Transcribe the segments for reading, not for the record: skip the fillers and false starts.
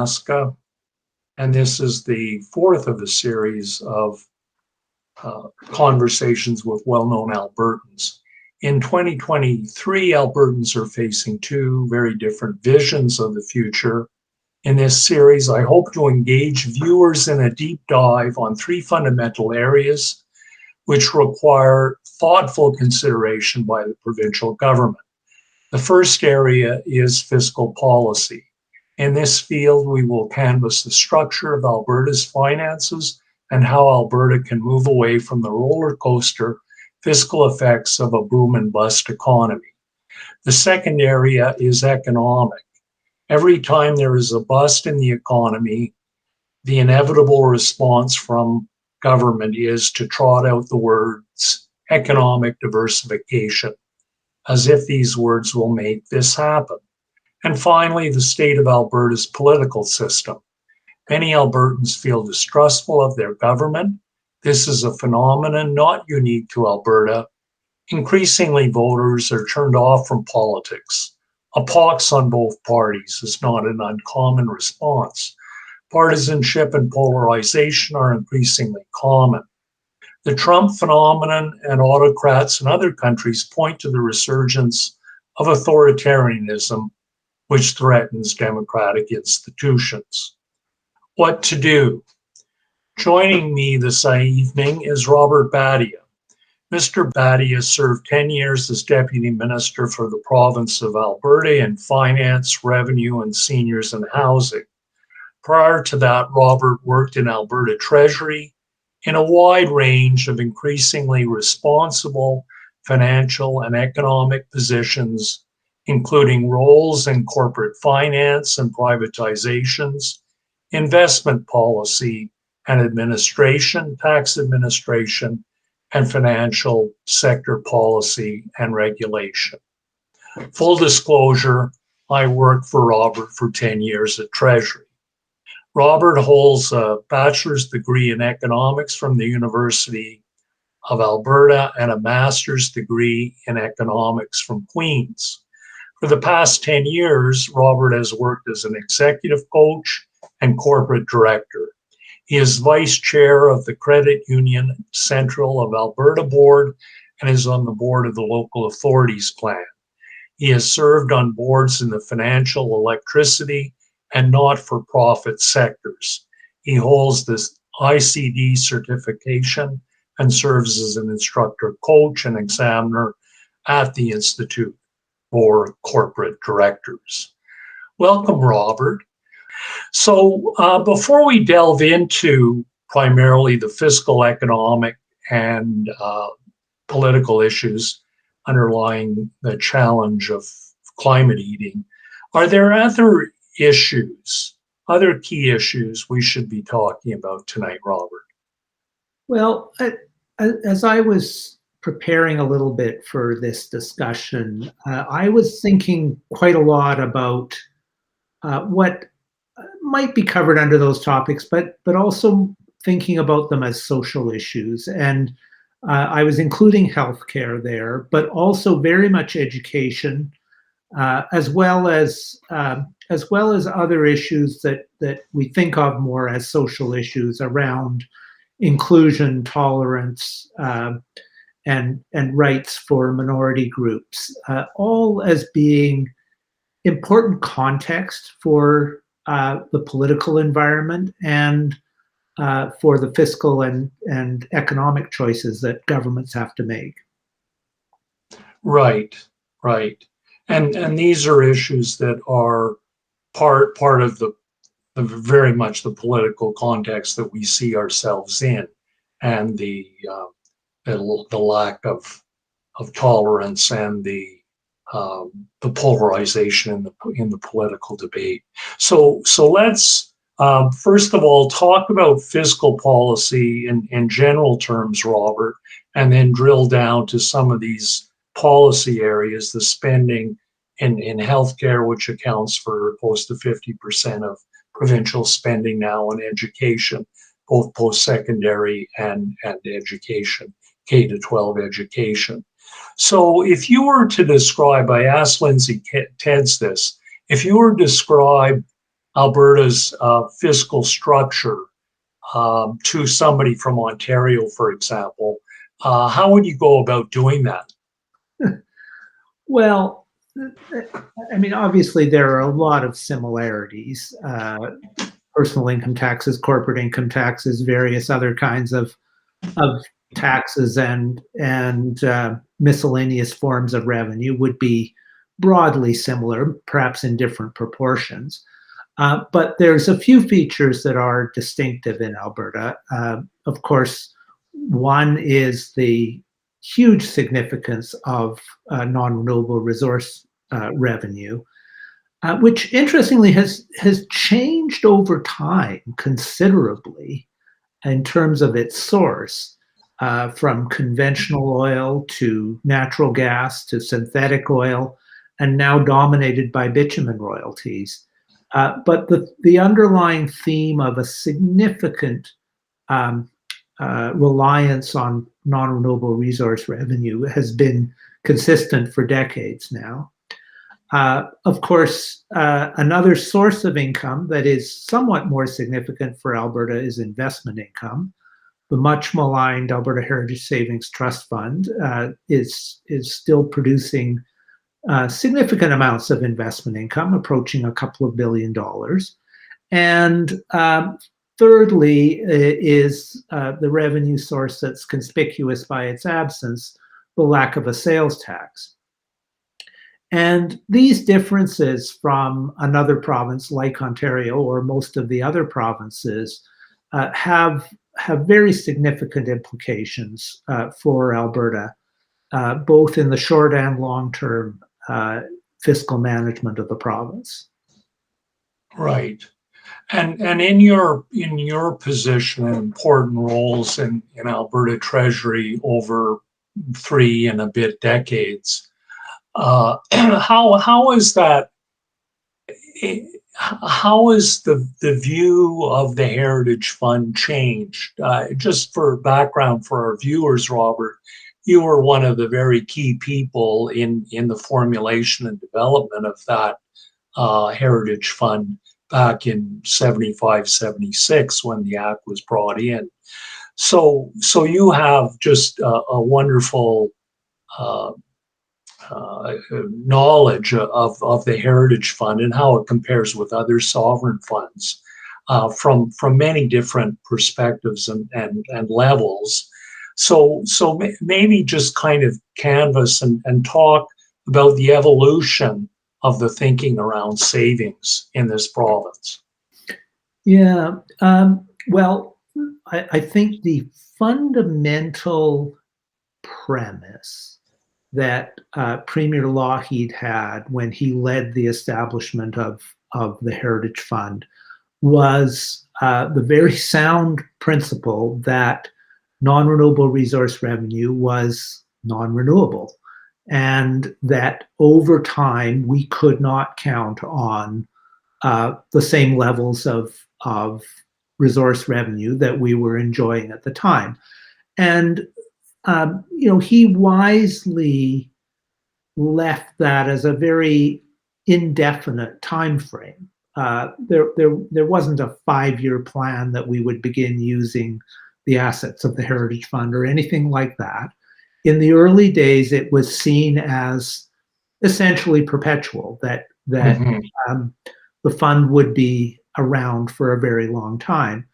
Ascah, and this is the fourth of a series of conversations with well-known Albertans. In 2023, Albertans are facing two very different visions of the future. In this series, I hope to engage viewers in a deep dive on three fundamental areas which require thoughtful consideration by the provincial government. The first area is fiscal policy. In this field, we will canvass the structure of Alberta's finances and how Alberta can move away from the roller coaster fiscal effects of a boom and bust economy. The second area is economic. Every time there is a bust in the economy, the inevitable response from government is to trot out the words economic diversification, as if these words will make this happen. And finally, the state of Alberta's political system. Many Albertans feel distrustful of their government. This is a phenomenon not unique to Alberta. Increasingly, voters are turned off from politics. A pox on both parties is not an uncommon response. Partisanship and polarization are increasingly common. The Trump phenomenon and autocrats in other countries point to the resurgence of authoritarianism, which threatens democratic institutions. What to do? Joining me this evening is Robert Bhatia. Mr. Bhatia served 10 years as Deputy Minister for the province of Alberta in Finance, Revenue, and Seniors and Housing. Prior to that, Robert worked in Alberta Treasury in a wide range of increasingly responsible financial and economic positions, including roles in corporate finance and privatizations, investment policy and administration, tax administration, and financial sector policy and regulation. Full disclosure, I worked for Robert for 10 years at Treasury. Robert holds a bachelor's degree in economics from the University of Alberta and a master's degree in economics from Queen's. For the past 10 years, Robert has worked as an executive coach and corporate director. He is vice chair of the Credit Union Central of Alberta Board and is on the board of the Local Authorities Plan. He has served on boards in the financial, electricity, and not-for-profit sectors. He holds this ICD certification and serves as an instructor, coach, and examiner at the Institute for Corporate Directors. Welcome, Robert. So before we delve into primarily the fiscal, economic, and political issues underlying the challenge of climate eating, are there other key issues we should be talking about tonight, Robert? Well, as I was preparing a little bit for this discussion, I was thinking quite a lot about what might be covered under those topics, but also thinking about them as social issues. And I was including healthcare there, but also very much education, as well as other issues that we think of more as social issues around inclusion, tolerance, and rights for minority groups, all as being important context for the political environment and for the fiscal and economic choices that governments have to make. Right. And these are issues that are part of the very much the political context that we see ourselves in, and the lack of tolerance and the polarization in the political debate. So let's first of all talk about fiscal policy in general terms, Robert, and then drill down to some of these policy areas, the spending in healthcare, which accounts for close to 50% of provincial spending now on education, both post-secondary and education, K-12 education. So if you were to describe, I asked Lindsay Tedds this, if you were to describe Alberta's fiscal structure to somebody from Ontario, for example, how would you go about doing that? Well, I mean, obviously there are a lot of similarities. Personal income taxes, corporate income taxes, various other kinds of taxes and miscellaneous forms of revenue would be broadly similar, perhaps in different proportions. But there's a few features that are distinctive in Alberta. Of course, one is the huge significance of non-renewable resource revenue, which interestingly has changed over time considerably in terms of its source, from conventional oil to natural gas to synthetic oil, and now dominated by bitumen royalties. But the underlying theme of a significant reliance on non-renewable resource revenue has been consistent for decades now. Of course, another source of income that is somewhat more significant for Alberta is investment income. The much maligned Alberta Heritage Savings Trust Fund is still producing significant amounts of investment income, approaching a couple of $billion. And thirdly is the revenue source that's conspicuous by its absence, the lack of a sales tax. And these differences from another province like Ontario or most of the other provinces have very significant implications for Alberta, both in the short and long-term fiscal management of the province. Right. And in your position and important roles in Alberta Treasury over 3 and a bit decades, how is that? How is the view of the Heritage Fund changed? Just for background for our viewers, Robert, you were one of the very key people in the formulation and development of that Heritage Fund back in 75, 76 when the Act was brought in. So you have just a wonderful knowledge of the Heritage Fund and how it compares with other sovereign funds from many different perspectives and levels. So maybe just kind of canvas and talk about the evolution of the thinking around savings in this province. Yeah, well, I think the fundamental premise that Premier Lougheed had when he led the establishment of the Heritage Fund was the very sound principle that non-renewable resource revenue was non-renewable, and that over time we could not count on the same levels of resource revenue that we were enjoying at the time. And he wisely left that as a very indefinite time frame. There wasn't a 5-year plan that we would begin using the assets of the Heritage Fund or anything like that. In the early days, it was seen as essentially perpetual, that Mm-hmm. the fund would be around for a very long time.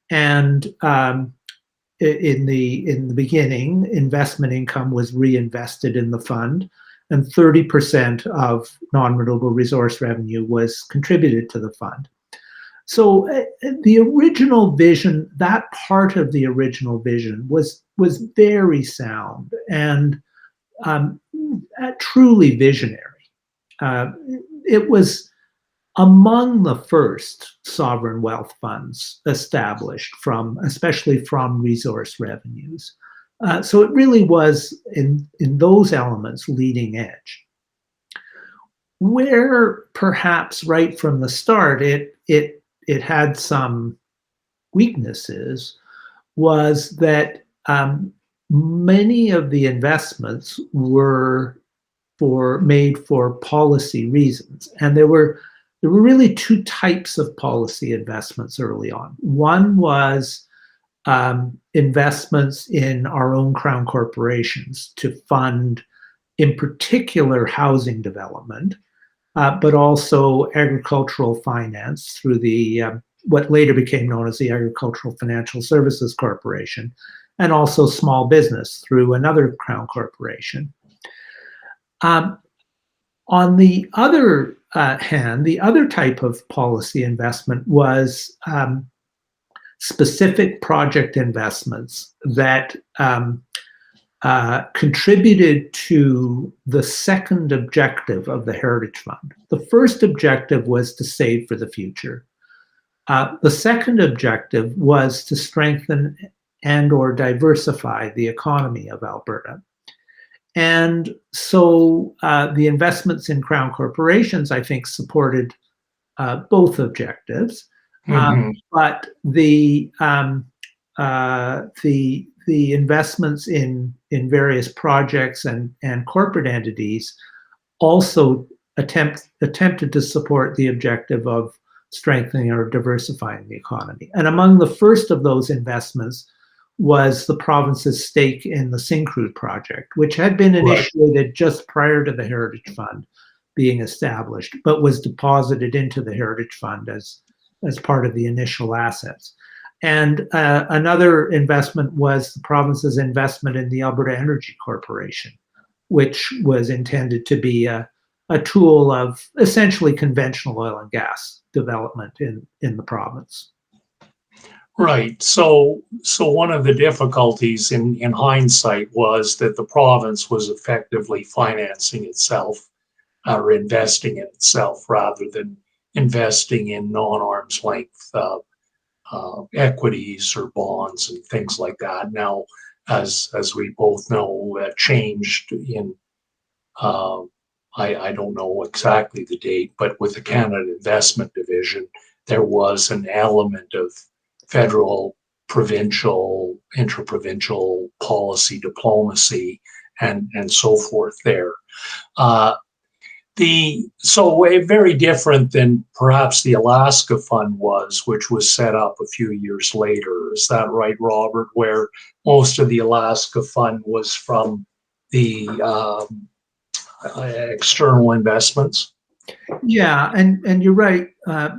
And in the beginning, investment income was reinvested in the fund, and 30% of non-renewable resource revenue was contributed to the fund. So the original vision, that part of the original vision was very sound and truly visionary. It was among the first sovereign wealth funds established especially from resource revenues. So it really was in those elements leading edge. Where perhaps right from the start it had some weaknesses was that many of the investments were made for policy reasons, and there were there were really two types of policy investments early on. One was investments in our own crown corporations to fund, in particular, housing development, but also agricultural finance through the what later became known as the Agricultural Financial Services Corporation, and also small business through another crown corporation. On the other hand, the other type of policy investment was specific project investments that contributed to the second objective of the Heritage Fund. The first objective was to save for the future. The second objective was to strengthen and or diversify the economy of Alberta. And so the investments in crown corporations, I think, supported both objectives. But the investments in various projects and corporate entities also attempted to support the objective of strengthening or diversifying the economy. And among the first of those investments was the province's stake in the Syncrude project, which had been initiated just prior to the Heritage Fund being established, but was deposited into the Heritage Fund as part of the initial assets. And another investment was the province's investment in the Alberta Energy Corporation, which was intended to be a tool of essentially conventional oil and gas development in the province. Right. So one of the difficulties in hindsight was that the province was effectively financing itself or investing in itself rather than investing in non-arm's length equities or bonds and things like that. Now, as we both know, changed in I don't know exactly the date, but with the Canada Investment Division, there was an element of federal, provincial, interprovincial policy diplomacy and so forth there. Very different than perhaps the Alaska Fund was, which was set up a few years later. Is that right, Robert? Where most of the Alaska Fund was from the external investments? Yeah, and you're right,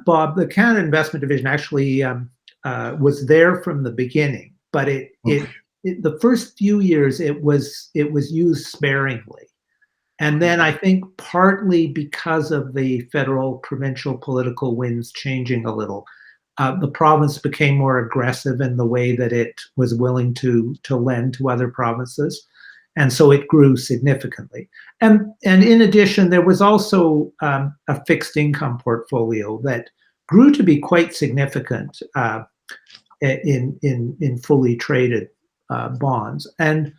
Bob. The Canada Investment Division actually was there from the beginning, but the first few years it was used sparingly. And then I think partly because of the federal provincial political winds changing a little, the province became more aggressive in the way that it was willing to lend to other provinces. And so it grew significantly. And in addition, there was also a fixed income portfolio that grew to be quite significant in fully traded bonds. And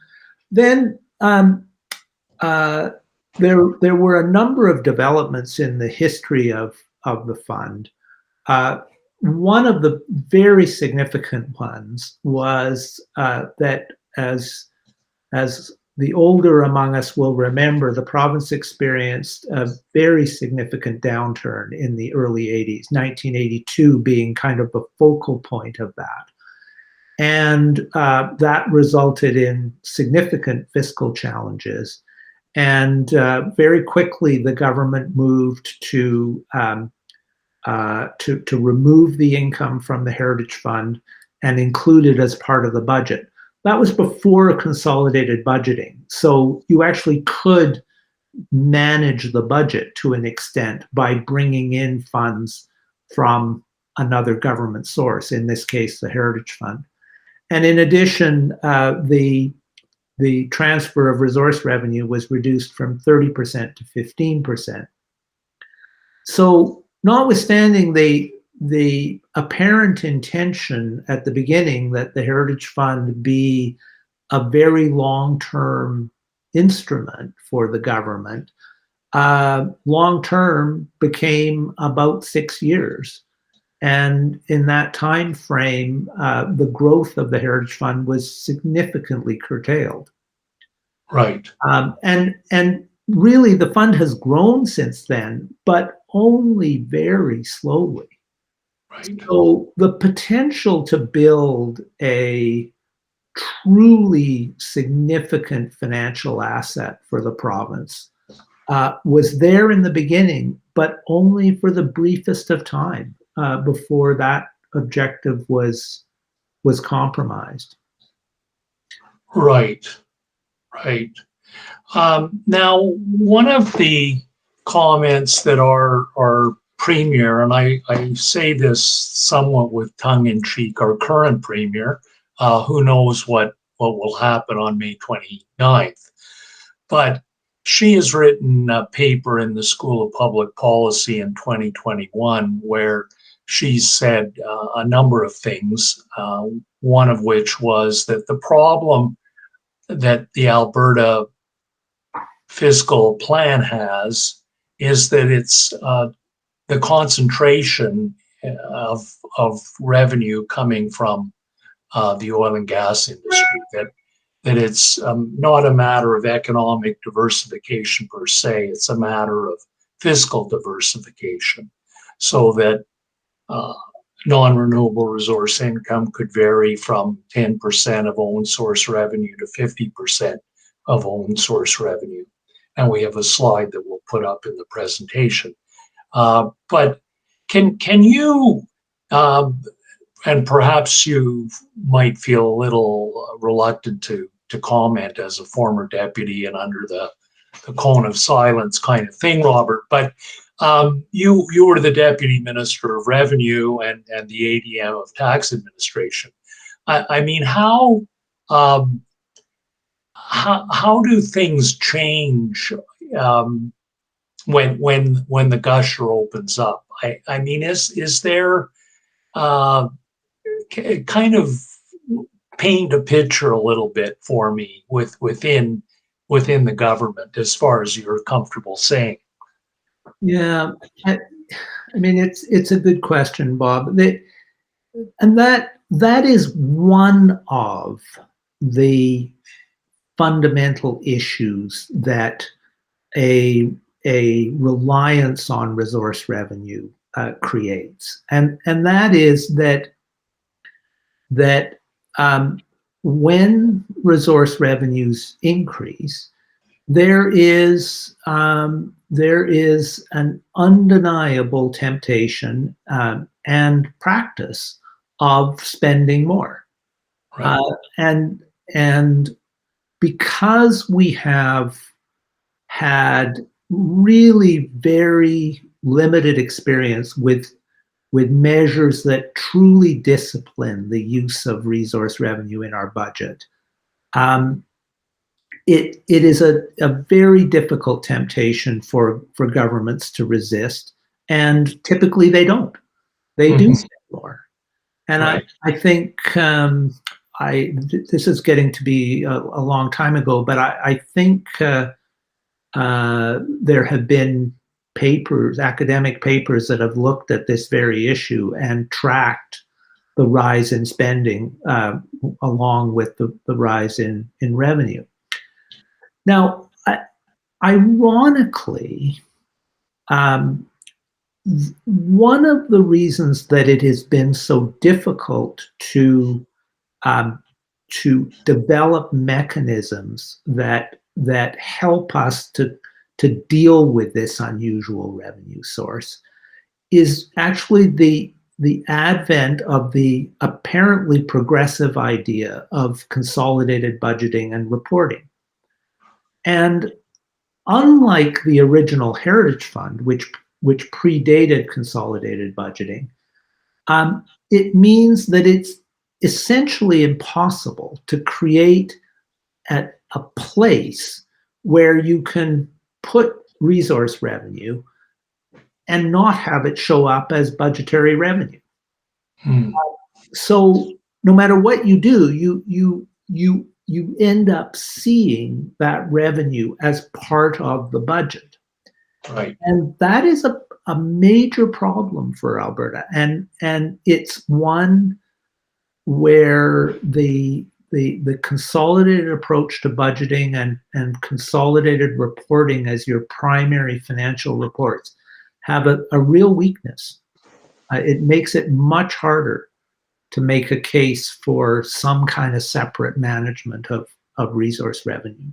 then there were a number of developments in the history of the fund. One of the very significant ones was that, as the older among us will remember, the province experienced a very significant downturn in the early 80s, 1982 being kind of the focal point of that. And that resulted in significant fiscal challenges. And very quickly, the government moved to remove the income from the Heritage Fund and include it as part of the budget. That was before consolidated budgeting. So you actually could manage the budget to an extent by bringing in funds from another government source, in this case, the Heritage Fund. And in addition, the transfer of resource revenue was reduced from 30% to 15%. So notwithstanding the apparent intention at the beginning that the Heritage Fund be a very long-term instrument for the government, long-term became about 6 years. And in that time frame, the growth of the Heritage Fund was significantly curtailed. Right. And really the fund has grown since then, but only very slowly. Right. So the potential to build a truly significant financial asset for the province was there in the beginning, but only for the briefest of time before that objective was compromised. Right. Right. Now, one of the comments that our premier, and I say this somewhat with tongue in cheek, our current premier, who knows what will happen on May 29th, but she has written a paper in the School of Public Policy in 2021 where she said a number of things, one of which was that the problem that the Alberta fiscal plan has is that it's the concentration of revenue coming from the oil and gas industry, that it's not a matter of economic diversification per se, it's a matter of fiscal diversification, so that non-renewable resource income could vary from 10% of own source revenue to 50% of own source revenue. And we have a slide that we'll put up in the presentation. But can you, and perhaps you might feel a little reluctant to comment as a former deputy and under the cone of silence kind of thing, Robert, but you were the Deputy Minister of Revenue and the ADM of Tax Administration. I mean, how do things change when the gusher opens up? I mean, is there kind of paint a picture a little bit for me within the government as far as you're comfortable saying? Yeah, I mean it's a good question, Bob. And that is one of the fundamental issues that a reliance on resource revenue creates, and that is that when resource revenues increase, there is an undeniable temptation and practice of spending more, Right. and because we have had really very limited experience with measures that truly discipline the use of resource revenue in our budget. It is a very difficult temptation for governments to resist, and typically they don't. They do spend more, and Right. I think this is getting to be a long time ago, but I think there have been academic papers that have looked at this very issue and tracked the rise in spending along with the rise in revenue. Now, ironically, one of the reasons that it has been so difficult to develop mechanisms that help us to deal with this unusual revenue source is actually the advent of the apparently progressive idea of consolidated budgeting and reporting. And unlike the original Heritage Fund, which predated consolidated budgeting, it means that it's essentially impossible to create a place where you can put resource revenue and not have it show up as budgetary revenue. So no matter what you do, you end up seeing that revenue as part of the budget. Right. And that is a major problem for Alberta. And it's one where the the consolidated approach to budgeting and consolidated reporting as your primary financial reports have a real weakness. It makes it much harder to make a case for some kind of separate management of resource revenue.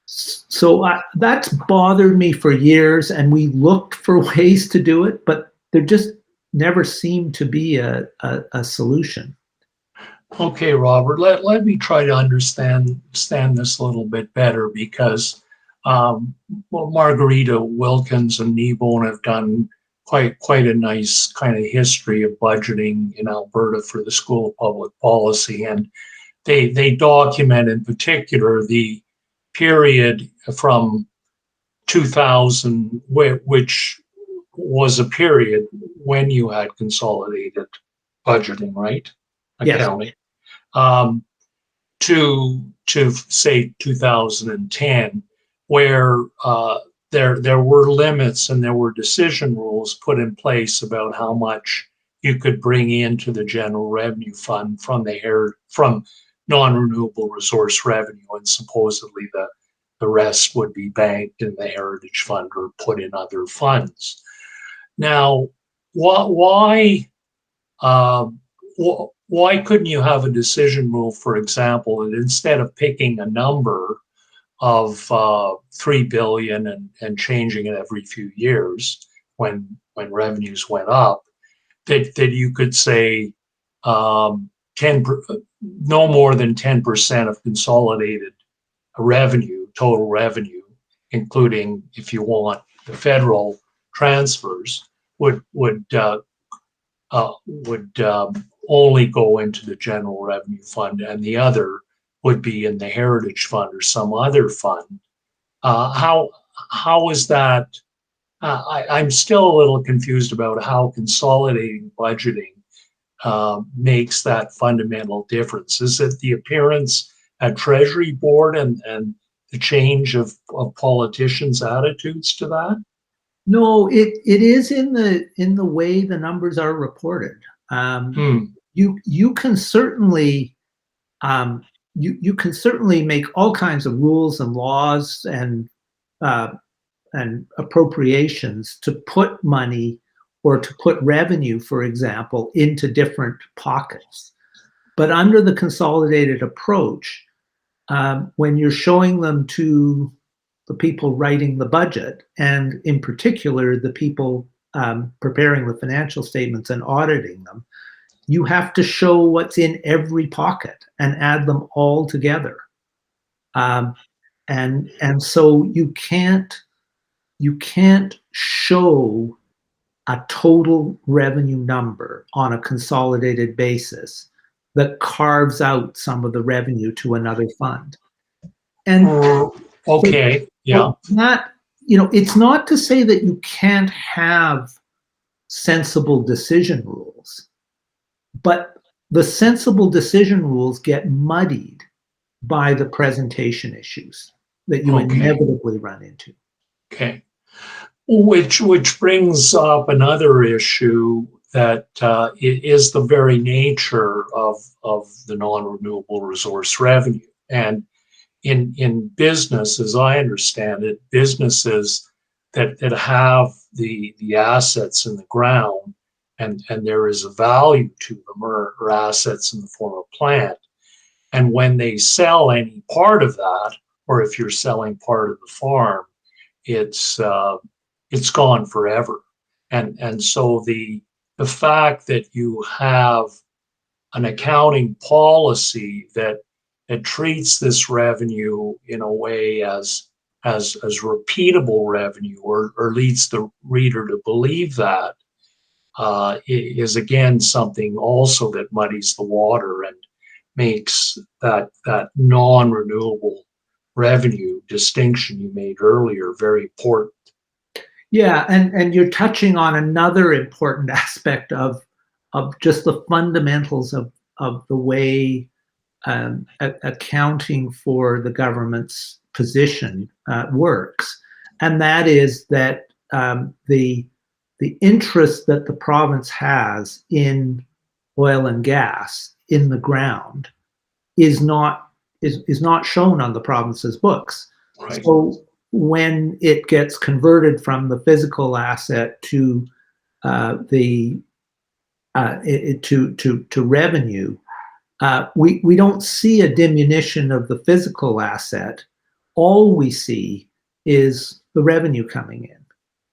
So that's bothered me for years, and we looked for ways to do it, but there just never seemed to be a solution. Okay, Robert, let me try to understand this a little bit better, because Margarita Wilkins and Kneebone have done quite a nice kind of history of budgeting in Alberta for the School of Public Policy, and they document in particular the period from 2000, which was a period when you had consolidated budgeting, right? Yes. Accounting. To say 2010, where there were limits and there were decision rules put in place about how much you could bring into the general revenue fund from non-renewable resource revenue, and supposedly the rest would be banked in the Heritage Fund or put in other funds. Now, why couldn't you have a decision rule, for example, that instead of picking a number of 3 billion and changing it every few years when revenues went up, that you could say 10, no more than 10% of consolidated revenue, total revenue, including, if you want, the federal transfers, would only go into the general revenue fund, and the other would be in the Heritage Fund or some other fund. How is that? I'm still a little confused about how consolidating budgeting makes that fundamental difference. Is it the appearance at Treasury Board and the change of politicians' attitudes to that? No, it is in the way the numbers are reported. You can certainly you can certainly make all kinds of rules and laws and appropriations to put money or to put revenue, for example, into different pockets. But under the consolidated approach, when you're showing them to the people writing the budget, and in particular the people preparing the financial statements and auditing them, you have to show what's in every pocket and add them all together. And so you can't show a total revenue number on a consolidated basis that carves out some of the revenue to another fund. And okay, yeah. It's not to say that you can't have sensible decision rules, but the sensible decision rules get muddied by the presentation issues that you inevitably run into. Okay. Which brings up another issue that is the very nature of the non-renewable resource revenue. And in business, as I understand it, businesses that have the assets in the ground and there is a value to them, or assets in the form of plant. And when they sell any part of that, or if you're selling part of the farm, it's gone forever. And so the fact that you have an accounting policy that treats this revenue in a way as repeatable revenue, or leads the reader to believe that, is again something also that muddies the water and makes that non-renewable revenue distinction you made earlier very important. Yeah, and you're touching on another important aspect of just the fundamentals of the way accounting for the government's position works, and that is that the interest that the province has in oil and gas in the ground is not shown on the province's books. Right. So when it gets converted from the physical asset to to revenue, we don't see a diminution of the physical asset. All we see is the revenue coming in.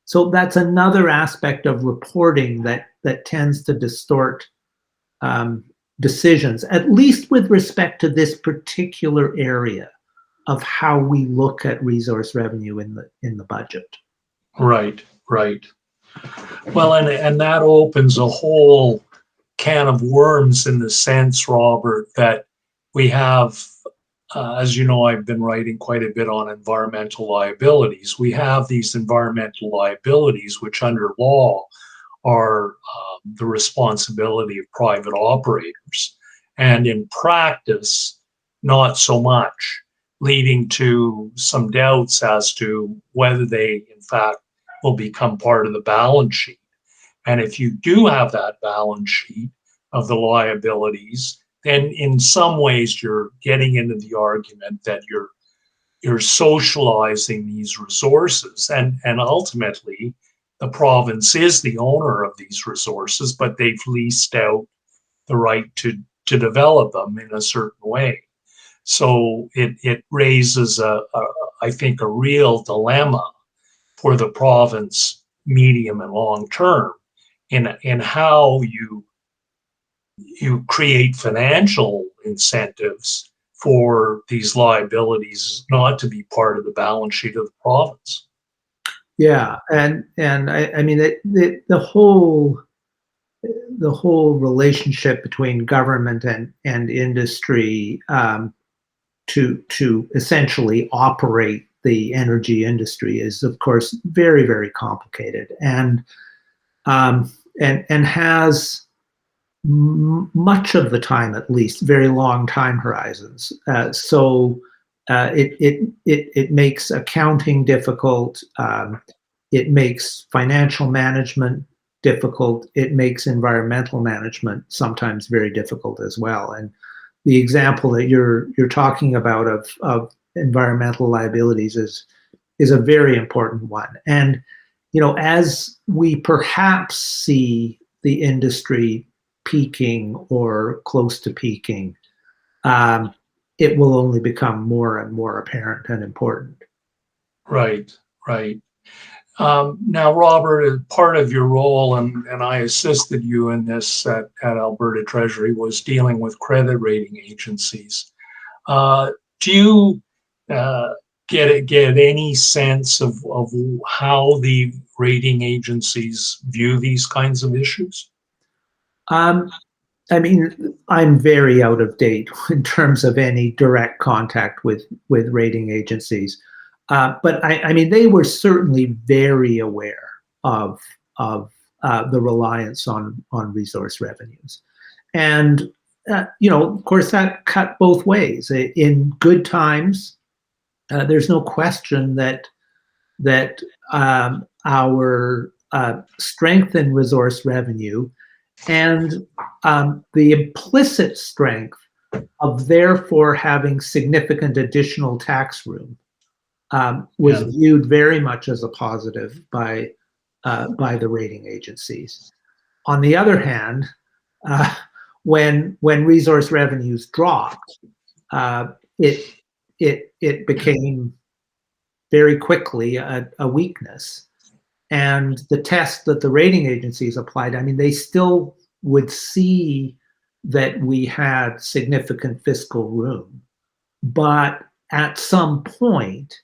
So that's another aspect of reporting that tends to distort decisions, at least with respect to this particular area of how we look at resource revenue in the budget. Right, right. Well, and that opens a whole can of worms in the sense, Robert, that we have, as you know, I've been writing quite a bit on environmental liabilities. We have these environmental liabilities, which under law are the responsibility of private operators. And in practice, not so much, leading to some doubts as to whether they, in fact, will become part of the balance sheet. And if you do have that balance sheet of the liabilities, then in some ways you're getting into the argument that you're socializing these resources, and ultimately the province is the owner of these resources, but they've leased out the right to develop them in a certain way. So it raises I think a real dilemma for the province, medium and long term, in how you create financial incentives for these liabilities not to be part of the balance sheet of the province. Yeah, and I mean the whole relationship between government and industry to essentially operate the energy industry is, of course, very, very complicated, and has much of the time, at least, very long time horizons. So it makes accounting difficult. It makes financial management difficult. It makes environmental management sometimes very difficult as well. And the example that you're talking about of environmental liabilities is a very important one. And as we perhaps see the industry peaking or close to peaking, it will only become more and more apparent and important. Right, right. Now, Robert, part of your role, and I assisted you in this at Alberta Treasury, was dealing with credit rating agencies. Do you get any sense of how the rating agencies view these kinds of issues? I mean, I'm very out of date in terms of any direct contact with rating agencies. But I mean, they were certainly very aware of the reliance on resource revenues, and of course, that cut both ways. In good times, there's no question that our strength in resource revenue and the implicit strength of therefore having significant additional tax room was viewed very much as a positive by the rating agencies. On the other hand, when resource revenues dropped, it became very quickly a weakness. And the test that the rating agencies applied, I mean, they still would see that we had significant fiscal room. But at some point,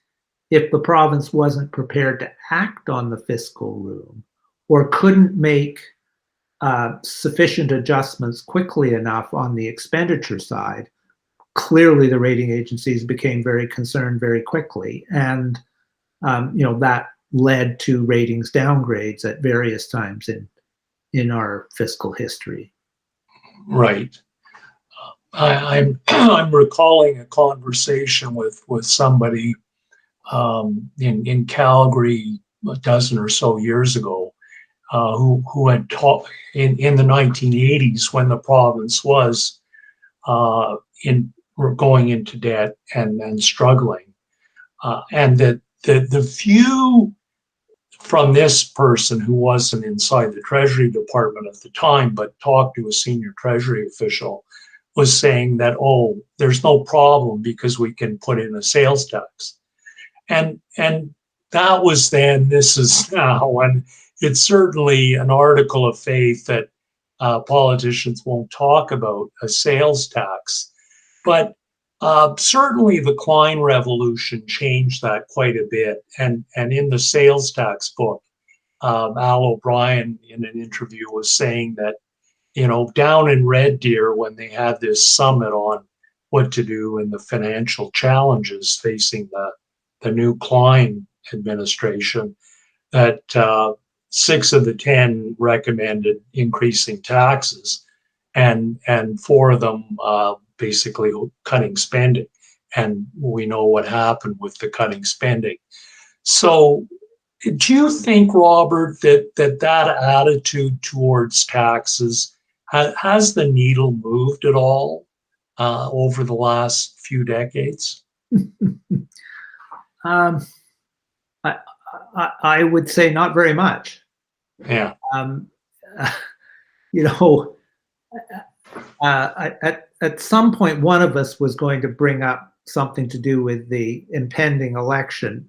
if the province wasn't prepared to act on the fiscal room or couldn't make sufficient adjustments quickly enough on the expenditure side, clearly the rating agencies became very concerned very quickly. And that led to ratings downgrades at various times in our fiscal history. Right. I'm recalling a conversation with somebody in Calgary a dozen or so years ago, who had taught in the 1980s when the province was in going into debt and struggling, and that the view from this person who wasn't inside the Treasury Department at the time, but talked to a senior Treasury official, was saying that, oh, there's no problem because we can put in a sales tax. And that was then, this is now, and it's certainly an article of faith that politicians won't talk about a sales tax. But certainly the Klein Revolution changed that quite a bit. And in the sales tax book, Al O'Brien in an interview was saying that, down in Red Deer, when they had this summit on what to do in the financial challenges facing the new Klein administration, that 6 of the 10 recommended increasing taxes, and 4 of them basically cutting spending. And we know what happened with the cutting spending. So do you think, Robert, that attitude towards taxes, has the needle moved at all over the last few decades? I would say not very much. Yeah. At some point, one of us was going to bring up something to do with the impending election,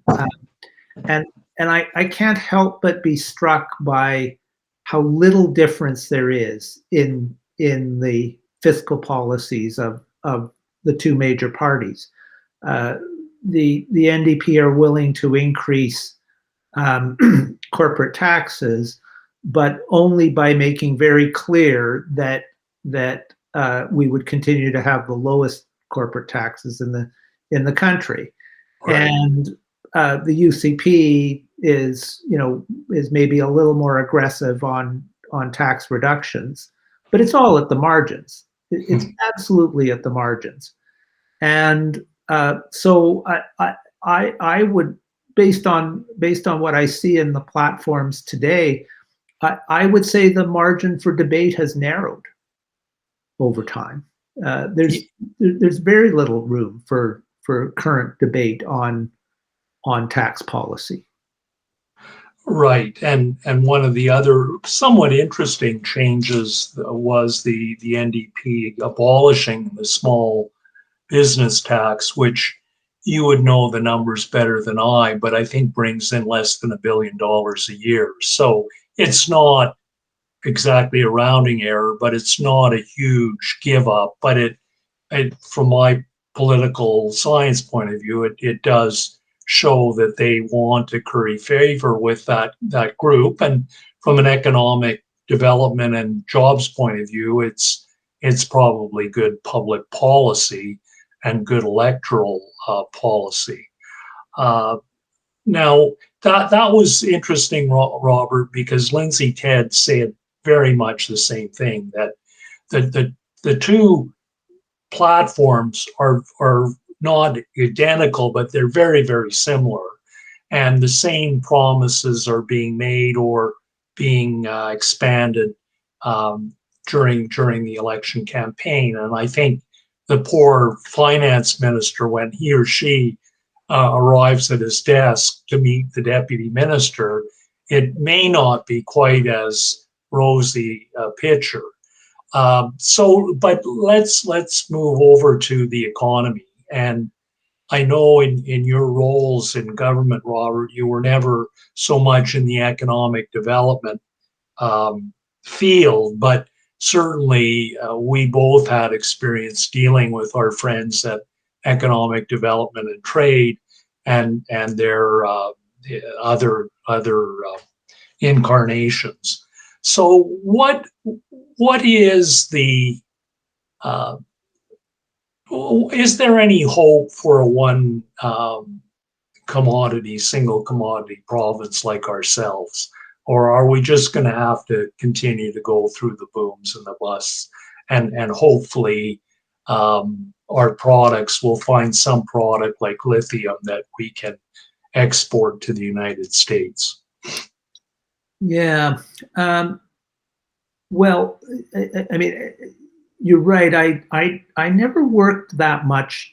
and I can't help but be struck by how little difference there is in the fiscal policies of the 2 major parties. The NDP are willing to increase corporate taxes, but only by making very clear that we would continue to have the lowest corporate taxes in the country. Right. And the UCP is maybe a little more aggressive on tax reductions, but it's all at the margins. It's absolutely at the margins. And so I would, based on what I see in the platforms today, I would say the margin for debate has narrowed over time. There's very little room for current debate on tax policy. Right, and one of the other somewhat interesting changes was the NDP abolishing the small business tax, which you would know the numbers better than I, but I think brings in less than $1 billion a year. So it's not exactly a rounding error, but it's not a huge give up. But it from my political science point of view, it does show that they want to curry favor with that group. And from an economic development and jobs point of view, it's probably good public policy and good electoral policy. Now, that was interesting, Robert, because Lindsay Ted said very much the same thing, that the 2 platforms are not identical, but they're very, very similar. And the same promises are being made or being expanded during the election campaign. And I think the poor finance minister, when he or she arrives at his desk to meet the deputy minister, it may not be quite as rosy a picture. But let's move over to the economy. And I know in your roles in government, Robert, you were never so much in the economic development field, but certainly we both had experience dealing with our friends at Economic Development and Trade and their other incarnations. So what is the is there any hope for a one single commodity province like ourselves? Or are we just going to have to continue to go through the booms and the busts, and hopefully our products will find some product like lithium that we can export to the United States? Yeah. Well, I mean, you're right. I never worked that much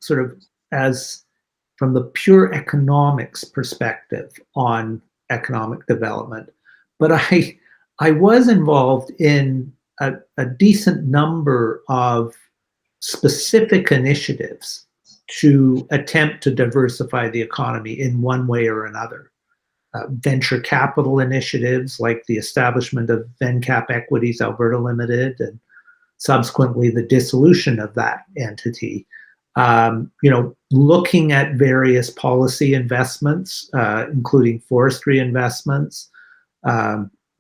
sort of as from the pure economics perspective on economic development, but I was involved in a decent number of specific initiatives to attempt to diversify the economy in one way or another. Venture capital initiatives like the establishment of VenCap Equities Alberta Limited and subsequently the dissolution of that entity. Looking at various policy investments, including forestry investments,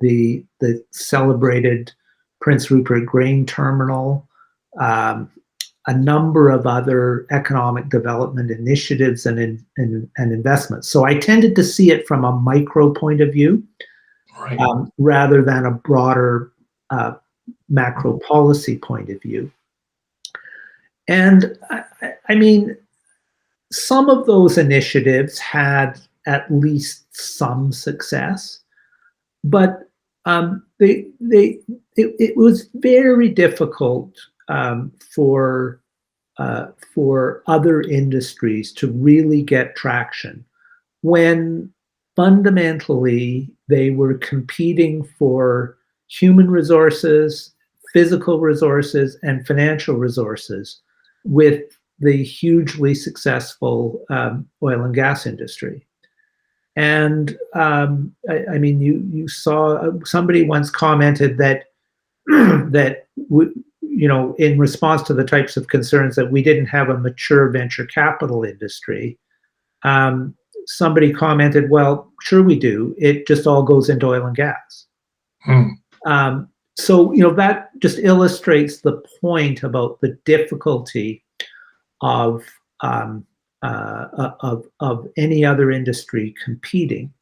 the celebrated Prince Rupert Grain Terminal, a number of other economic development initiatives and investments. So I tended to see it from a micro point of view, Right. rather than a broader macro policy point of view. And I mean, some of those initiatives had at least some success, but it was very difficult for other industries to really get traction when fundamentally they were competing for human resources, physical resources, and financial resources with the hugely successful oil and gas industry. And I mean, you saw somebody once commented that in response to the types of concerns that we didn't have a mature venture capital industry, somebody commented, well, sure we do. It just all goes into oil and gas. So that just illustrates the point about the difficulty of any other industry competing.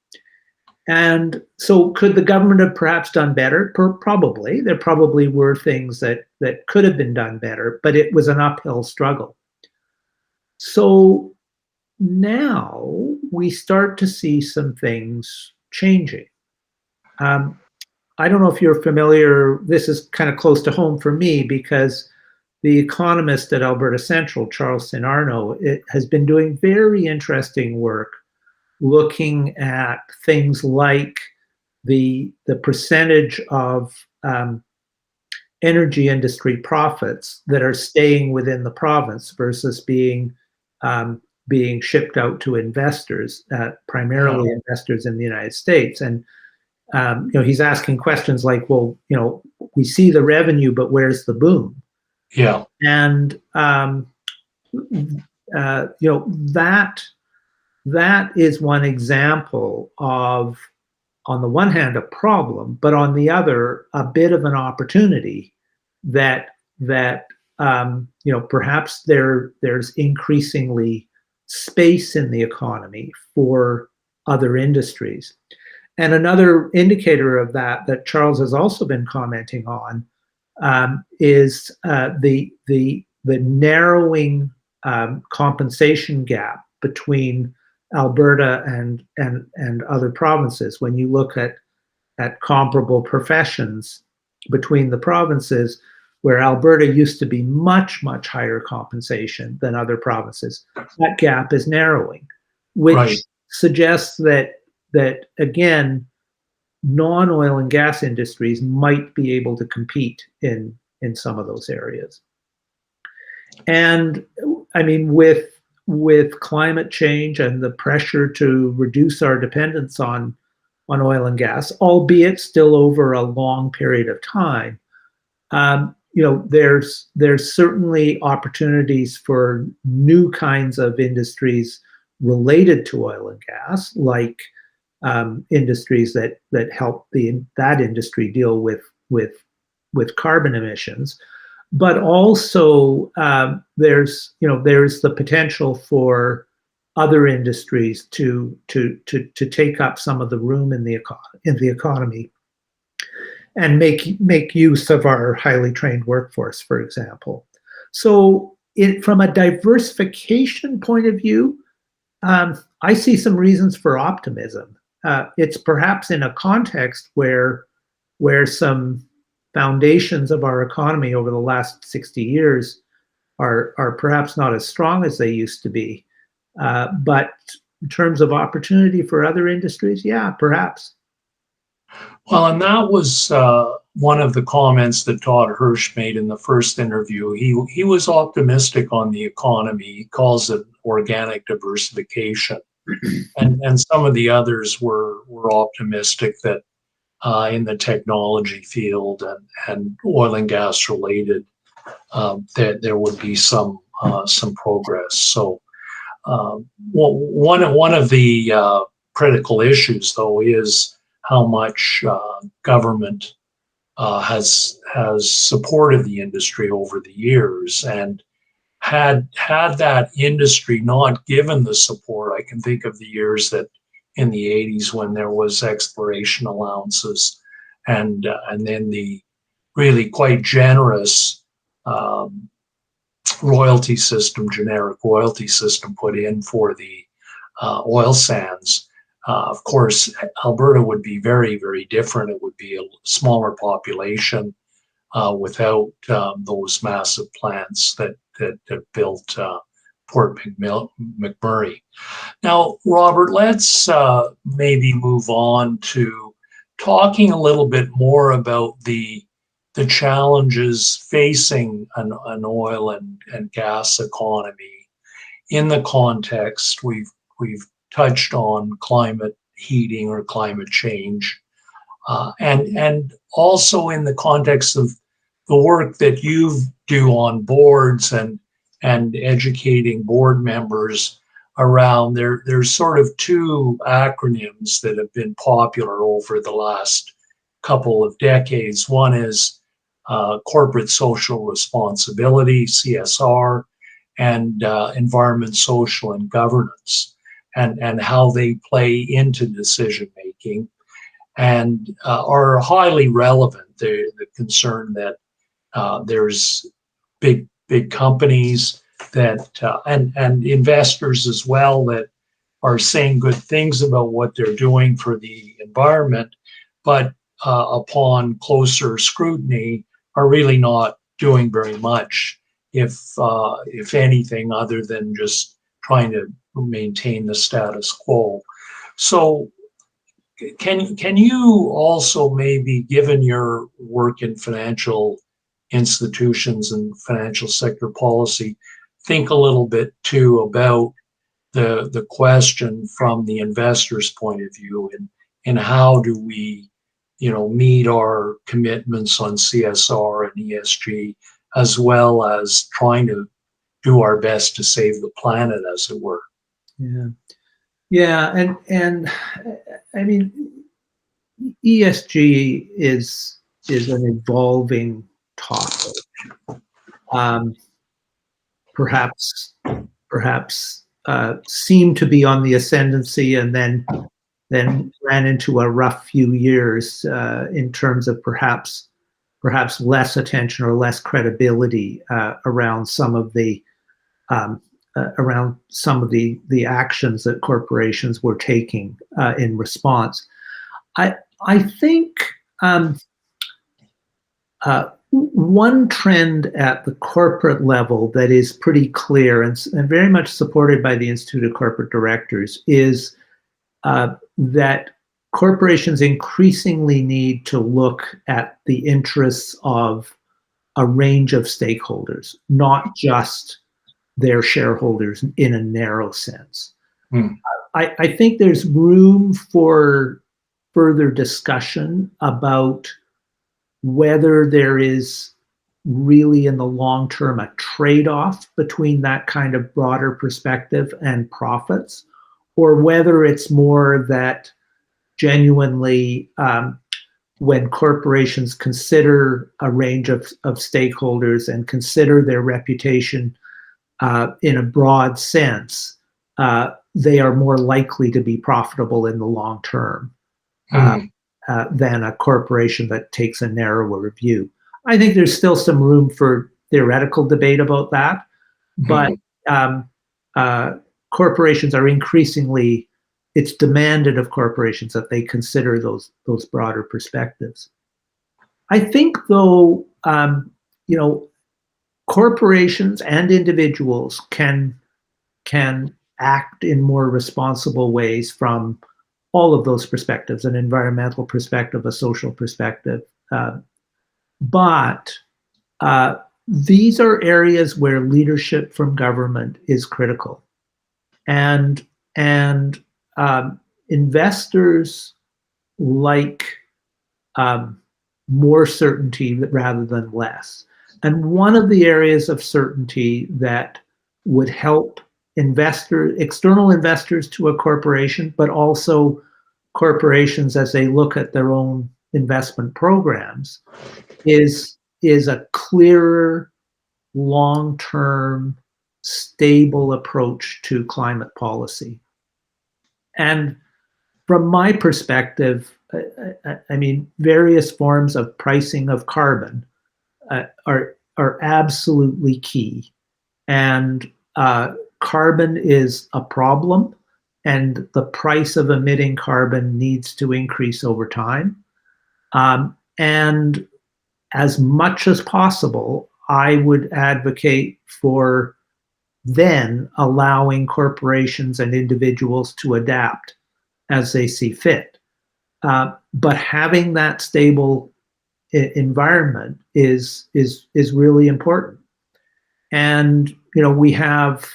And so could the government have perhaps done better? Probably. There probably were things that could have been done better, but it was an uphill struggle. So now we start to see some things changing. I don't know if you're familiar, this is kind of close to home for me because the economist at Alberta Central, Charles St. Arnaud, has been doing very interesting work looking at things like the percentage of energy industry profits that are staying within the province versus being shipped out to investors, primarily investors in the United States. And he's asking questions like, well, we see the revenue, but where's the boom? Yeah. And that is one example of, on the one hand, a problem, but on the other, a bit of an opportunity that perhaps there's increasingly space in the economy for other industries. And another indicator of that Charles has also been commenting on is the narrowing compensation gap between Alberta and other provinces. When you look at comparable professions between the provinces, where Alberta used to be much, much higher compensation than other provinces, that gap is narrowing, which suggests that again, non-oil and gas industries might be able to compete in some of those areas. And I mean, with climate change and the pressure to reduce our dependence on oil and gas, albeit still over a long period of time, there's certainly opportunities for new kinds of industries related to oil and gas, like industries that help that industry deal with carbon emissions, but also there's the potential for other industries to take up some of the room in the economy and make use of our highly trained workforce, for example. So from a diversification point of view, I see some reasons for optimism. It's perhaps in a context where some foundations of our economy over the last 60 years are perhaps not as strong as they used to be. But in terms of opportunity for other industries, yeah, perhaps. Well, and that was one of the comments that Todd Hirsch made in the first interview. He was optimistic on the economy. He calls it organic diversification, and some of the others were optimistic that in the technology field and oil and gas related that there would be some progress. So one of the critical issues, though, is how much government has supported the industry over the years, and had that industry not given the support, I can think of the years that in the 80s when there was exploration allowances, and then the really quite generous royalty system, generic royalty system put in for the oil sands. Of course, Alberta would be very, very different. It would be a smaller population without those massive plants that built Port McMurray. Now, Robert, let's maybe move on to talking a little bit more about the challenges facing an oil and gas economy in the context we've touched on climate heating or climate change, and also in the context of the work that you do on boards and educating board members around. There's sort of two acronyms that have been popular over the last couple of decades. One is corporate social responsibility, CSR, and environment, social, and governance, and how they play into decision making, and are highly relevant. The concern that there's big companies that and investors as well that are saying good things about what they're doing for the environment, but upon closer scrutiny are really not doing very much, if anything, other than just trying to maintain the status quo. So can you also, maybe given your work in financial institutions and financial sector policy, think a little bit too about the question from the investor's point of view, and how do we meet our commitments on CSR and ESG, as well as trying to do our best to save the planet, as it were. Yeah, and I mean, ESG is an evolving topic. Perhaps seemed to be on the ascendancy, and then ran into a rough few years in terms of perhaps less attention or less credibility around some of the actions that corporations were taking in response. I think one trend at the corporate level that is pretty clear and very much supported by the Institute of Corporate Directors is that corporations increasingly need to look at the interests of a range of stakeholders, not just their shareholders in a narrow sense. I think there's room for further discussion about whether there is really in the long term a trade-off between that kind of broader perspective and profits, or whether it's more that genuinely when corporations consider a range of stakeholders and consider their reputation in a broad sense, they are more likely to be profitable in the long term than a corporation that takes a narrower view. I think there's still some room for theoretical debate about that, but corporations are increasingly, it's demanded of corporations that they consider those broader perspectives. I think, though, you know, corporations and individuals can act in more responsible ways from all of those perspectives: an environmental perspective, a social perspective. Uh, but these are areas where leadership from government is critical, and investors like um, more certainty rather than less. And one of the areas of certainty that would help external investors to a corporation, but also corporations as they look at their own investment programs, is a clearer, long-term, stable approach to climate policy. And from my perspective, I mean, various forms of pricing of carbon are absolutely key, and carbon is a problem, and the price of emitting carbon needs to increase over time. And as much as possible, I would advocate for then allowing corporations and individuals to adapt as they see fit. But having that stable environment is really important. And you know, we have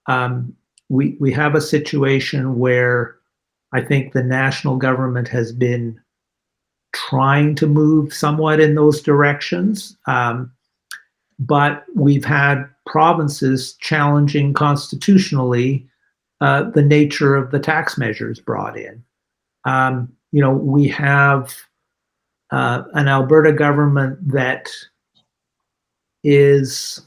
a situation where I think the national government has been trying to move somewhat in those directions, but we've had provinces challenging constitutionally the nature of the tax measures brought in. You know, we have an Alberta government that is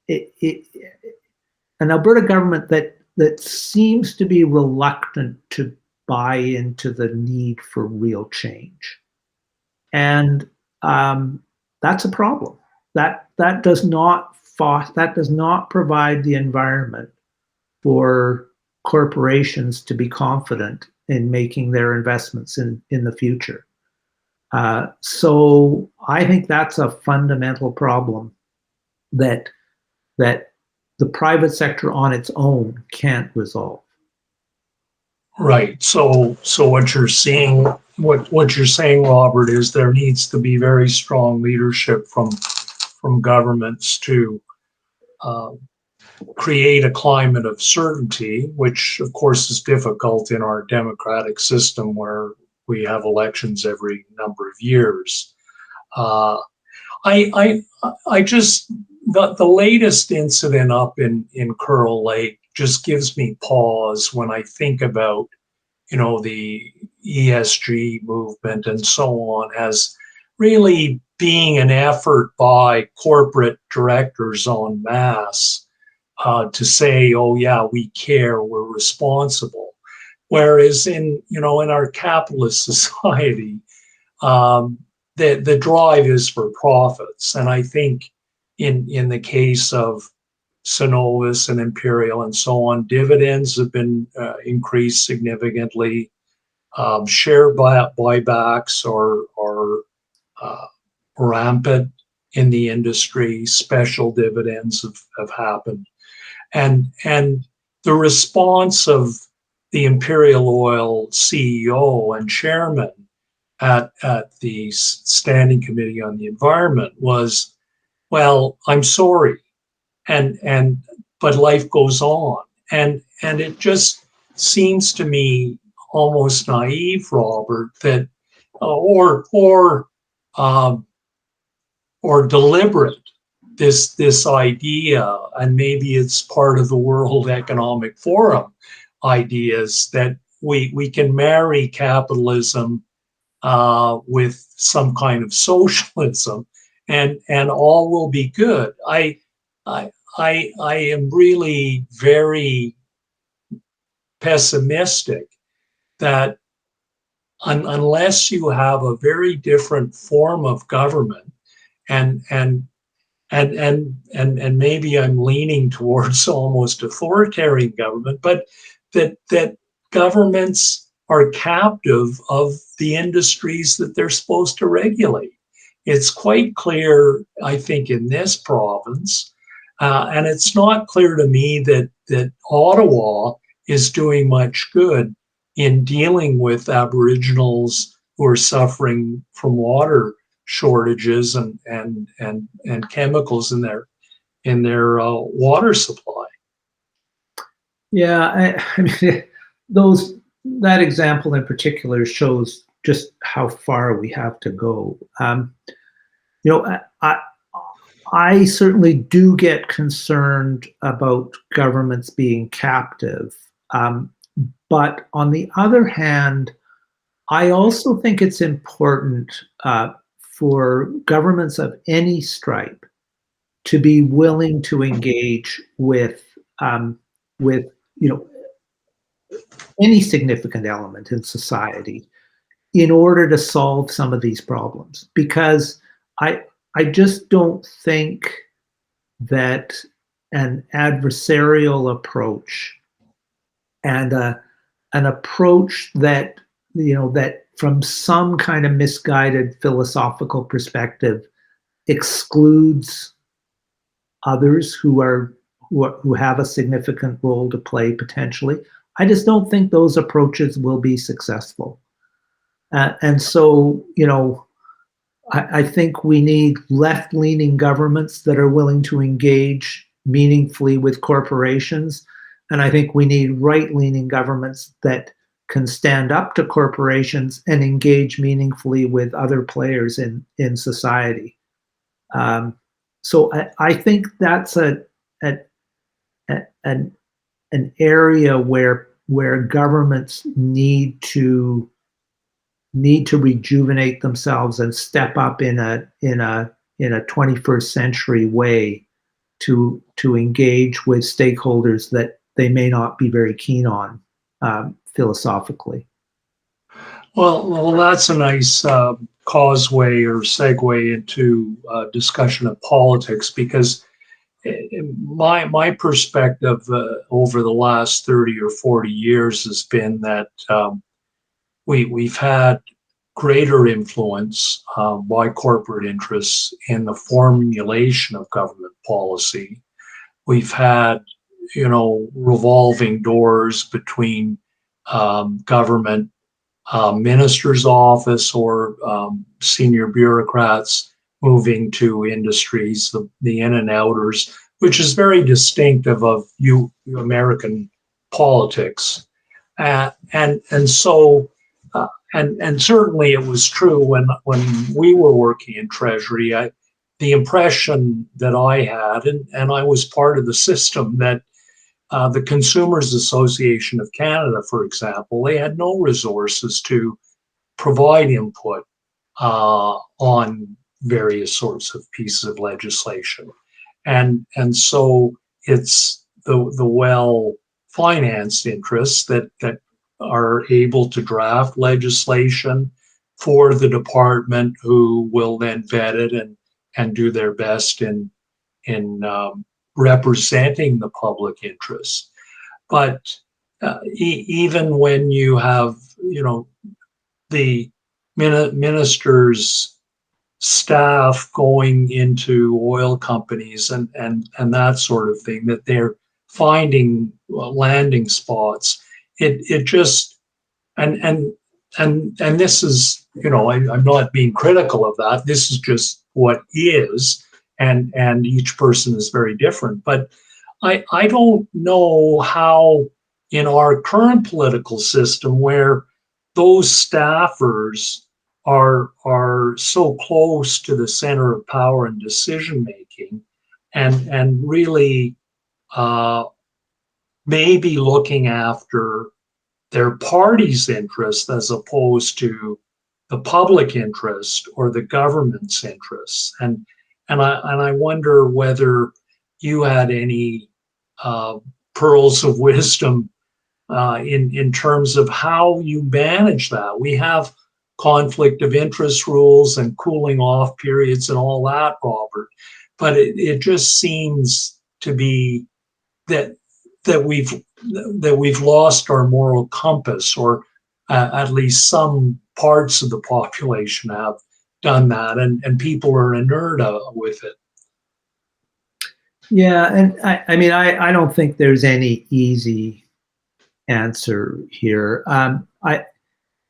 an Alberta government that seems to be reluctant to buy into the need for real change, and that's a problem. That does not provide the environment for corporations to be confident in making their investments in the future. So I think that's a fundamental problem that the private sector on its own can't resolve. Right. So what you're seeing, what you're saying, Robert, is there needs to be very strong leadership from governments to create a climate of certainty, which of course is difficult in our democratic system where we have elections every number of years. I just the latest incident up in Curl Lake just gives me pause when I think about, you know, the ESG movement and so on as really being an effort by corporate directors en masse to say, oh yeah, we care, we're responsible. Whereas in, you know, in our capitalist society, the drive is for profits. And I think in the case of Synovus and Imperial and so on, dividends have been increased significantly. Share buybacks are rampant in the industry. Special dividends have happened. And the response of the Imperial Oil CEO and chairman at the Standing Committee on the Environment was, well, I'm sorry, but life goes on, and it just seems to me almost naive, Robert, that or deliberate, this idea, and maybe it's part of the World Economic Forum ideas, that we can marry capitalism with some kind of socialism, and all will be good. I am really very pessimistic that unless you have a very different form of government, and maybe I'm leaning towards almost authoritarian government, but that governments are captive of the industries that they're supposed to regulate. It's quite clear, I think, in this province, and it's not clear to me that Ottawa is doing much good in dealing with Aboriginals who are suffering from water shortages and chemicals in their water supply. Yeah, I mean, that example in particular shows just how far we have to go. You know, I certainly do get concerned about governments being captive. But on the other hand, I also think it's important for governments of any stripe to be willing to engage with you know any significant element in society in order to solve some of these problems, because I just don't think that an adversarial approach and an approach that that from some kind of misguided philosophical perspective excludes others who have a significant role to play potentially. I just don't think those approaches will be successful. And so, I think we need left-leaning governments that are willing to engage meaningfully with corporations. And I think we need right-leaning governments that can stand up to corporations and engage meaningfully with other players in society. So I think that's an area where governments need to rejuvenate themselves and step up in a 21st century way to engage with stakeholders that they may not be very keen on philosophically. Well, that's a nice causeway or segue into discussion of politics, because my perspective over the last 30 or 40 years has been that we've had greater influence by corporate interests in the formulation of government policy. We've had, revolving doors between government minister's office or senior bureaucrats moving to industries, the in and outers, which is very distinctive of American politics. And so and certainly it was true when we were working in Treasury. The impression that I had, and I was part of the system, that the Consumers Association of Canada, for example, they had no resources to provide input on various sorts of pieces of legislation, and so it's the well-financed interests that are able to draft legislation for the department, who will then vet it and do their best in representing the public interest. But even when you have, the minister's staff going into oil companies and that sort of thing, that they're finding landing spots. It just and this is, I'm not being critical of that. This is just what is, and each person is very different. But I don't know how in our current political system, where those staffers are so close to the center of power and decision making, and really maybe looking after their party's interest as opposed to the public interest or the government's interests. And I wonder whether you had any pearls of wisdom in terms of how you manage that. We have conflict of interest rules and cooling off periods and all that, Robert, but it just seems to be that we've lost our moral compass, or at least some parts of the population have done that, and people are inert with it. Yeah, and I mean, I don't think there's any easy answer here.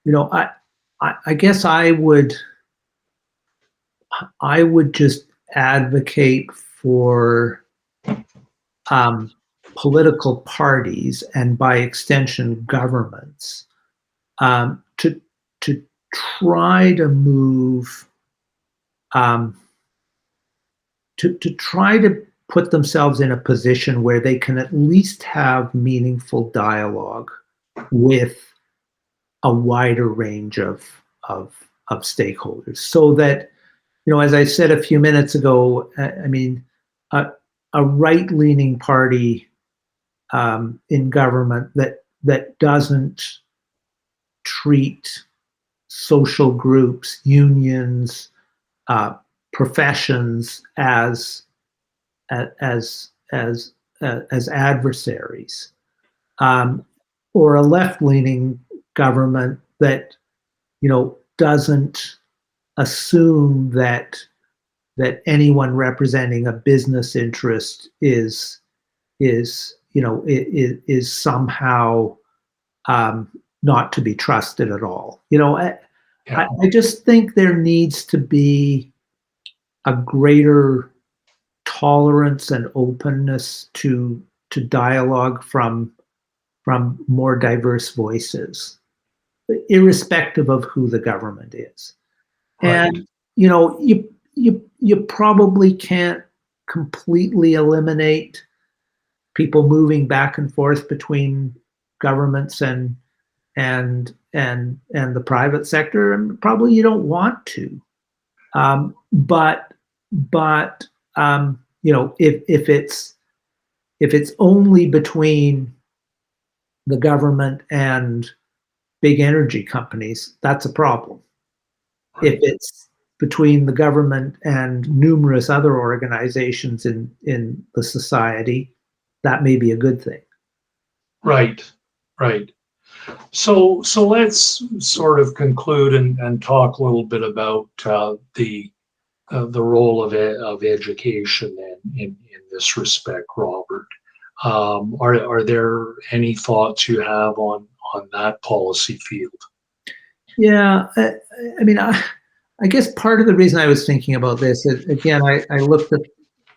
You know, I guess I would just advocate for um, political parties and by extension governments to try to move um, to try to put themselves in a position where they can at least have meaningful dialogue with a wider range of stakeholders, so that, you know, as I said a few minutes ago, I mean, a right-leaning party in government that doesn't treat social groups, unions, uh, professions as as adversaries, or a left-leaning government that, you know, doesn't assume that anyone representing a business interest is you know is somehow not to be trusted at all. You know, Yeah. I just think there needs to be a greater tolerance and openness to dialogue from more diverse voices, irrespective of who the government is. Right. And, you know, you probably can't completely eliminate people moving back and forth between governments and the private sector, and probably you don't want to. But you know, if it's only between the government and big energy companies, that's a problem. Right. If it's between the government and numerous other organizations in the society, that may be a good thing. Right. Right. So let's sort of conclude and talk a little bit about the role of education in this respect, Robert. Are there any thoughts you have on that policy field? Yeah, I mean, I guess part of the reason I was thinking about this is, again, I looked at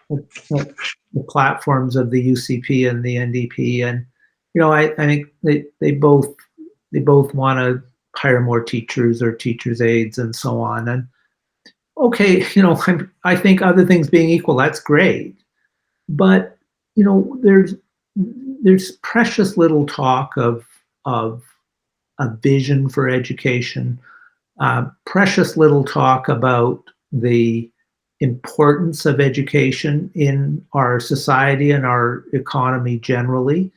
the platforms of the UCP and the NDP, and, you know, I think they both want to hire more teachers or teachers aides and so on. And okay, you know, I think other things being equal, that's great, but, you know, there's precious little talk of a vision for education. Precious little talk about the importance of education in our society and our economy generally,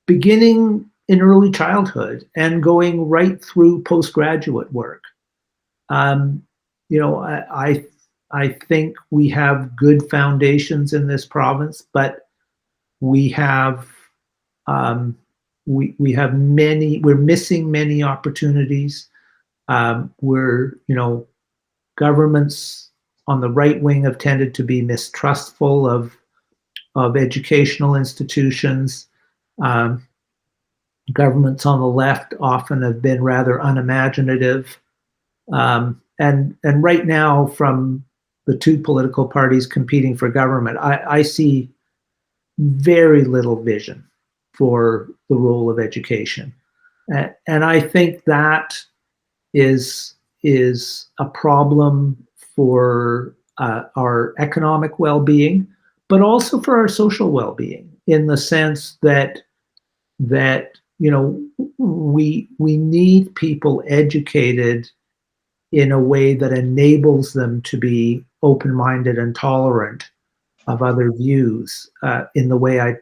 beginning in early childhood and going right through postgraduate work. Um, you know, I think we have good foundations in this province, but we have we have we're missing many opportunities. You know, governments on the right wing have tended to be mistrustful of educational institutions. Um, Governments on the left often have been rather unimaginative. And right now, from the two political parties competing for government, I see very little vision for the role of education. And I think that is a problem for our economic well-being, but also for our social well-being, in the sense that you know, we need people educated in a way that enables them to be open-minded and tolerant of other views, in the way I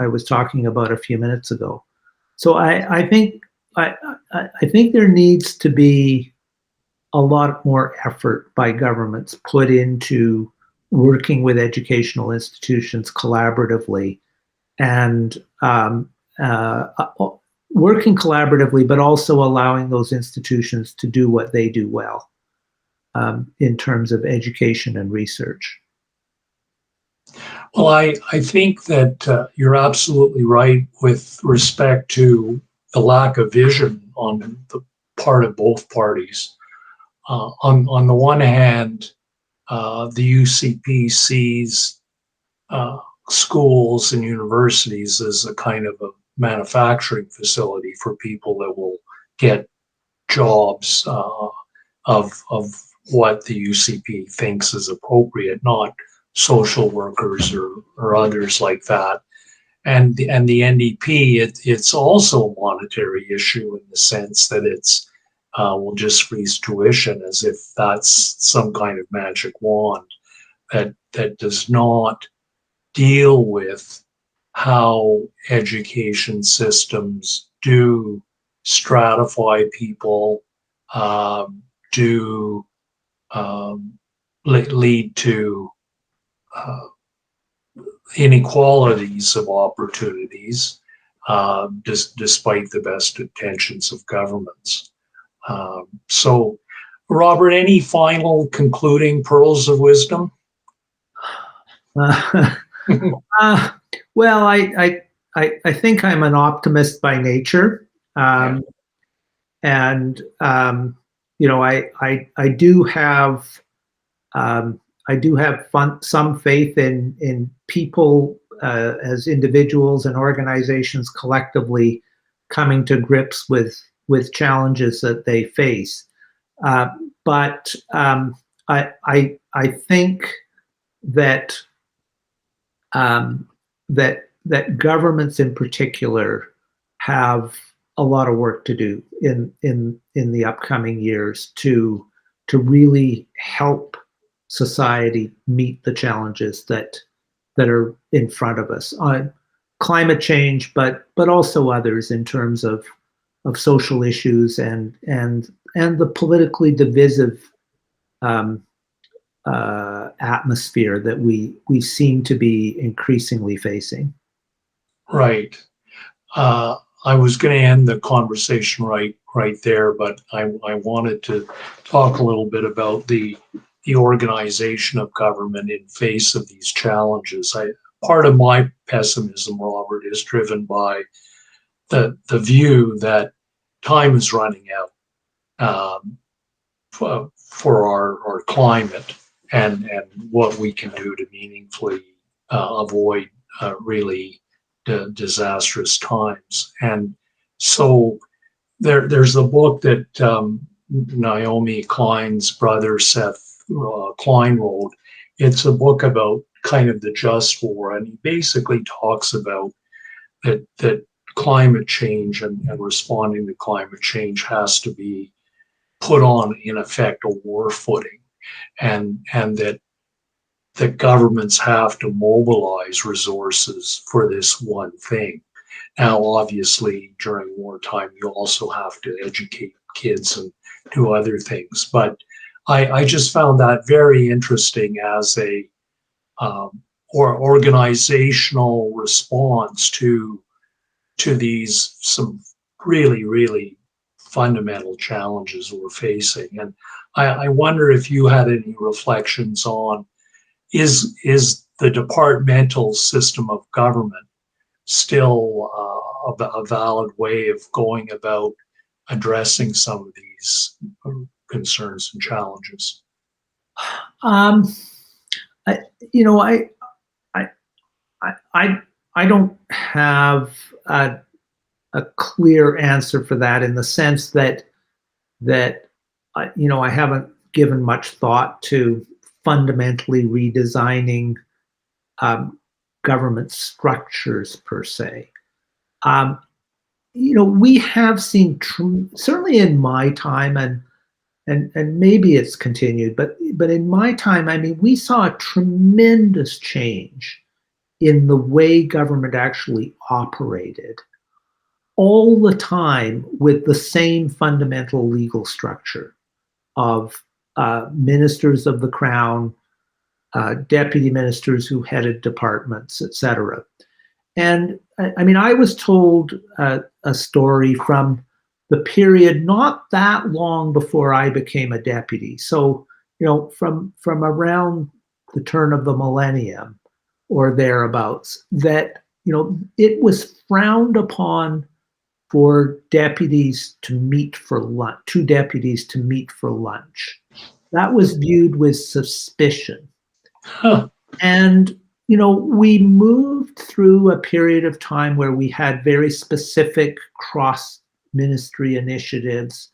was talking about a few minutes ago. So I think there needs to be a lot more effort by governments put into working with educational institutions collaboratively, and working collaboratively, but also allowing those institutions to do what they do well in terms of education and research. Well, I think that you're absolutely right with respect to the lack of vision on the part of both parties. On the one hand, the UCP sees schools and universities as a kind of a manufacturing facility for people that will get jobs of what the UCP thinks is appropriate, not social workers or others like that. And the NDP, it's also a monetary issue in the sense that it's will just freeze tuition as if that's some kind of magic wand that does not deal with how education systems do stratify people, do lead to inequalities of opportunities, despite the best intentions of governments. So, Robert, any final concluding pearls of wisdom? Well, I think I'm an optimist by nature, and you know, I do have some faith in people as individuals and organizations collectively coming to grips with challenges that they face. But I think that that governments in particular have a lot of work to do in the upcoming years to really help society meet the challenges that are in front of us on climate change, but also others in terms of social issues and the politically divisive atmosphere that we seem to be increasingly facing. Right. I was going to end the conversation right there, but I wanted to talk a little bit about the organization of government in face of these challenges. Part of my pessimism, Robert, is driven by the view that time is running out for our climate and what we can do to meaningfully avoid really disastrous times. And so there's a book that Naomi Klein's brother Seth Klein wrote. It's a book about kind of the just war, and he basically talks about that climate change and responding to climate change has to be put on, in effect, a war footing, and that the governments have to mobilize resources for this one thing. Now, obviously, during wartime, you also have to educate kids and do other things. But I just found that very interesting as a or organizational response to these some really fundamental challenges we're facing. And I wonder if you had any reflections on is the departmental system of government still a valid way of going about addressing some of these concerns and challenges? You know, I don't have a clear answer for that, in the sense that you know, I haven't given much thought to fundamentally redesigning government structures per se. You know, we have seen certainly in my time, and maybe it's continued, but in my time, I mean, we saw a tremendous change in the way government actually operated, all the time with the same fundamental legal structure of ministers of the Crown, deputy ministers who headed departments, etc. And I mean, I was told a story from the period not that long before I became a deputy. So, from around the turn of the millennium or thereabouts, that, it was frowned upon for deputies to meet for lunch, two deputies to meet for lunch. That was viewed with suspicion. Huh. And, we moved through a period of time where we had very specific cross ministry initiatives,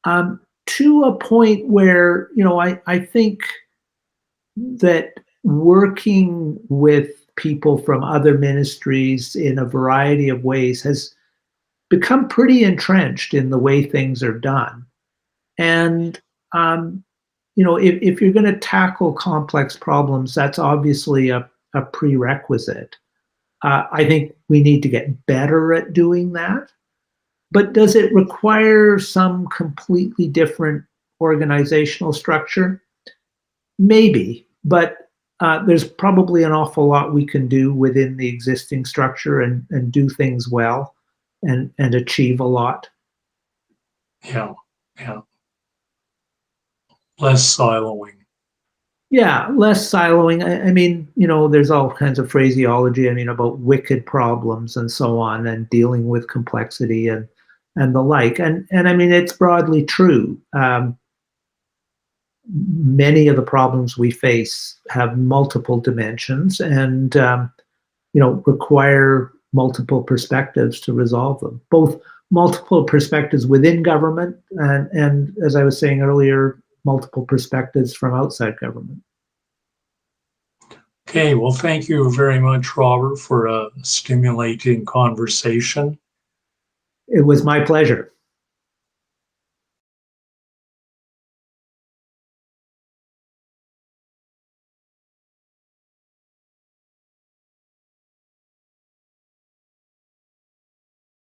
to a point where, I think that working with people from other ministries in a variety of ways has become pretty entrenched in the way things are done. And, if you're going to tackle complex problems, that's obviously a prerequisite. I think we need to get better at doing that. But does it require some completely different organizational structure? Maybe, but there's probably an awful lot we can do within the existing structure and do things well and achieve a lot. Yeah, yeah. Less siloing. Yeah, less siloing. I mean, there's all kinds of phraseology, about wicked problems and so on, and dealing with complexity and the like. And I mean, it's broadly true. Many of the problems we face have multiple dimensions and, require multiple perspectives to resolve them, both multiple perspectives within government and as I was saying earlier, multiple perspectives from outside government. Okay, well, thank you very much, Robert, for a stimulating conversation. It was my pleasure.